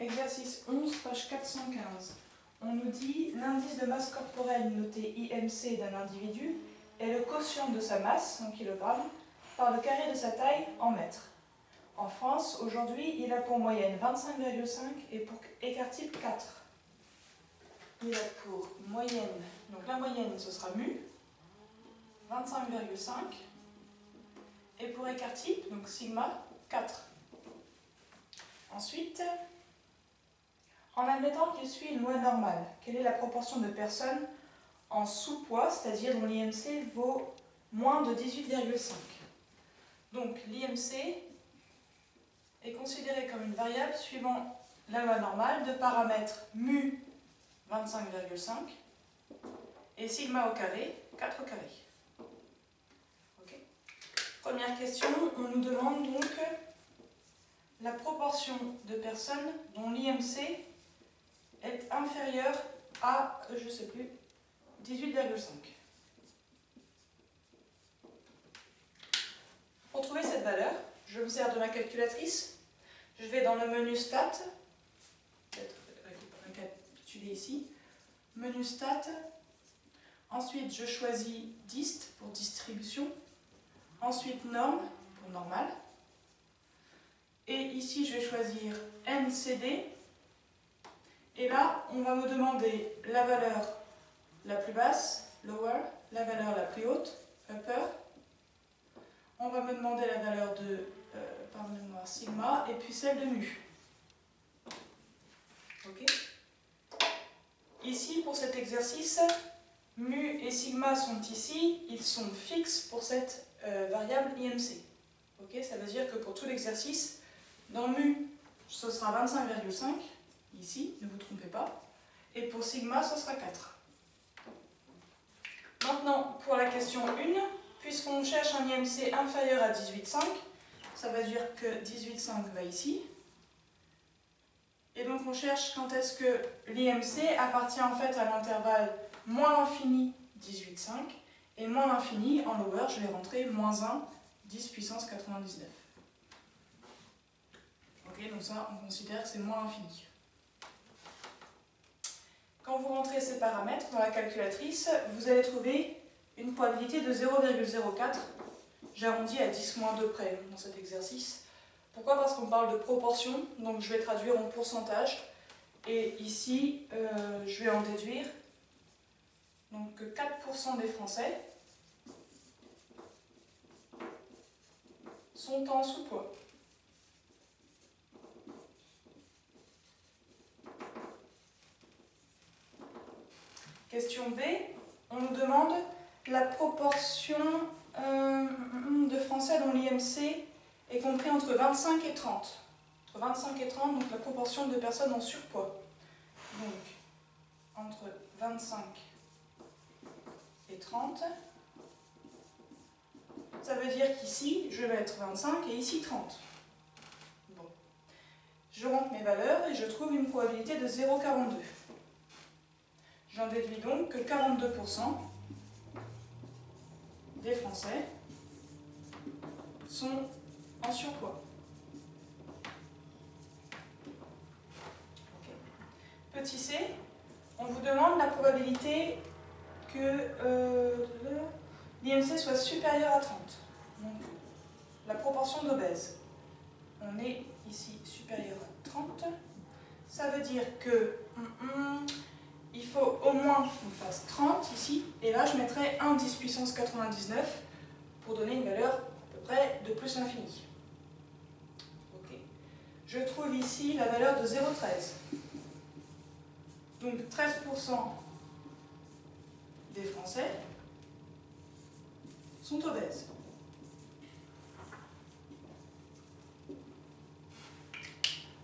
Exercice 11, page 415. On nous dit l'indice de masse corporelle noté IMC d'un individu est le quotient de sa masse en kilogrammes par le carré de sa taille en mètres. En France, aujourd'hui, il a pour moyenne 25,5 et pour écart type 4. Il a pour moyenne, donc la moyenne ce sera mu, 25,5 et pour écart type, donc sigma, 4. Ensuite, en admettant qu'il suit une loi normale, quelle est la proportion de personnes en sous-poids, c'est-à-dire dont l'IMC vaut moins de 18,5? Donc l'IMC est considéré comme une variable suivant la loi normale de paramètres mu 25,5 et sigma au carré 4 au carré. Okay. Première question, on nous demande donc la proportion de personnes dont l'IMC est inférieur à, je ne sais plus, 18,5. Pour trouver cette valeur, je me sers de ma calculatrice. Je vais dans le menu Stat, peut-être récapituler ici, menu Stat. Ensuite, je choisis Dist pour distribution. Ensuite, Norme pour normal. Et ici, je vais choisir NCD. Et là, on va me demander la valeur la plus basse, lower, la valeur la plus haute, upper. On va me demander la valeur de pardonnez-moi, sigma et puis celle de mu. Okay. Ici, pour cet exercice, mu et sigma sont ici, ils sont fixes pour cette variable IMC. Okay. Ça veut dire que pour tout l'exercice, dans mu, ce sera 25,5, ici, ne vous trompez pas, et pour sigma, ce sera 4. Maintenant, pour la question 1, puisqu'on cherche un IMC inférieur à 18,5, ça veut dire que 18,5 va ici. Et donc on cherche quand est-ce que l'IMC appartient en fait à l'intervalle moins l'infini 18,5 et moins l'infini, en lower, je vais rentrer moins 1, 10 puissance 99. Ok, donc ça, on considère que c'est moins l'infini. Quand vous rentrez ces paramètres dans la calculatrice, vous allez trouver une probabilité de 0,04. J'arrondis à 10-2 près dans cet exercice. Pourquoi? Parce qu'on parle de proportion, donc je vais traduire en pourcentage. Et ici, je vais en déduire donc, que 4% des Français sont en sous-poids. Question B, on nous demande la proportion de Français dont l'IMC est compris entre 25 et 30. Entre 25 et 30, donc la proportion de personnes en surpoids. Donc, entre 25 et 30, ça veut dire qu'ici, je vais mettre 25 et ici 30. Bon. Je rentre mes valeurs et je trouve une probabilité de 0,42. J'en déduis donc que 42% des Français sont en surpoids. Okay. Petit c, on vous demande la probabilité que l'IMC soit supérieur à 30. Donc, la proportion d'obèses. On est ici supérieur à 30. Ça veut dire que il faut au moins qu'on fasse 30 ici, et là je mettrai 1 10 puissance 99 pour donner une valeur à peu près de plus l'infini. Okay. Je trouve ici la valeur de 0,13. Donc 13% des Français sont obèses.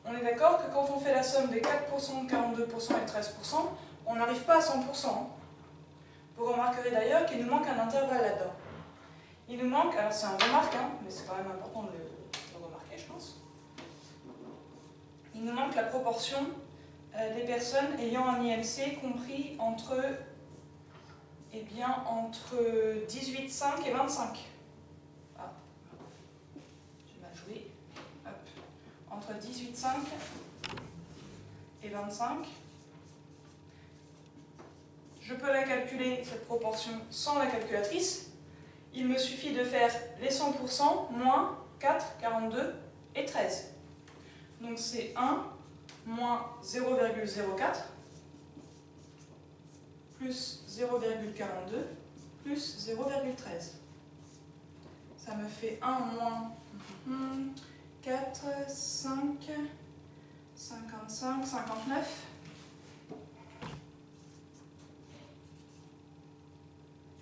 On est d'accord que quand on fait la somme des 4%, 42% et 13%, on n'arrive pas à 100%. Vous remarquerez d'ailleurs qu'il nous manque un intervalle là-dedans. Il nous manque, alors c'est un remarque, hein, mais c'est quand même important de le remarquer, je pense. Il nous manque la proportion des personnes ayant un IMC compris entre, eh bien, entre 18,5 et 25. Ah, j'ai mal joué. Hop. Entre 18,5 et 25. Je peux la calculer, cette proportion, sans la calculatrice. Il me suffit de faire les 100% moins 4, 42 et 13. Donc c'est 1 moins 0,04 plus 0,42 plus 0,13. Ça me fait 1 moins 4, 5, 55, 59.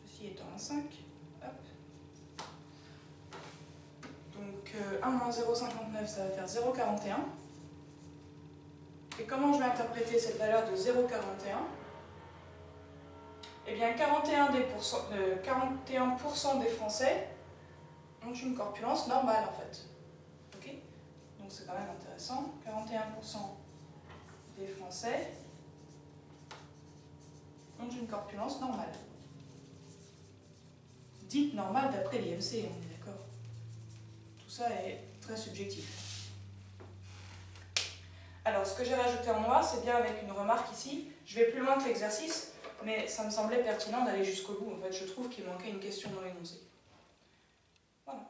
Ceci étant un 5. Hop. Donc 1 moins 0,59, ça va faire 0,41. Et comment je vais interpréter cette valeur de 0,41 ? Eh bien, 41% des Français ont une corpulence normale, en fait. Ok ? Donc c'est quand même intéressant. 41% des Français ont une corpulence normale. Dite normale d'après l'IMC, on est d'accord. Tout ça est très subjectif. Alors, ce que j'ai rajouté en noir, c'est bien avec une remarque ici. Je vais plus loin que l'exercice, mais ça me semblait pertinent d'aller jusqu'au bout. En fait, je trouve qu'il manquait une question dans l'énoncé. Voilà.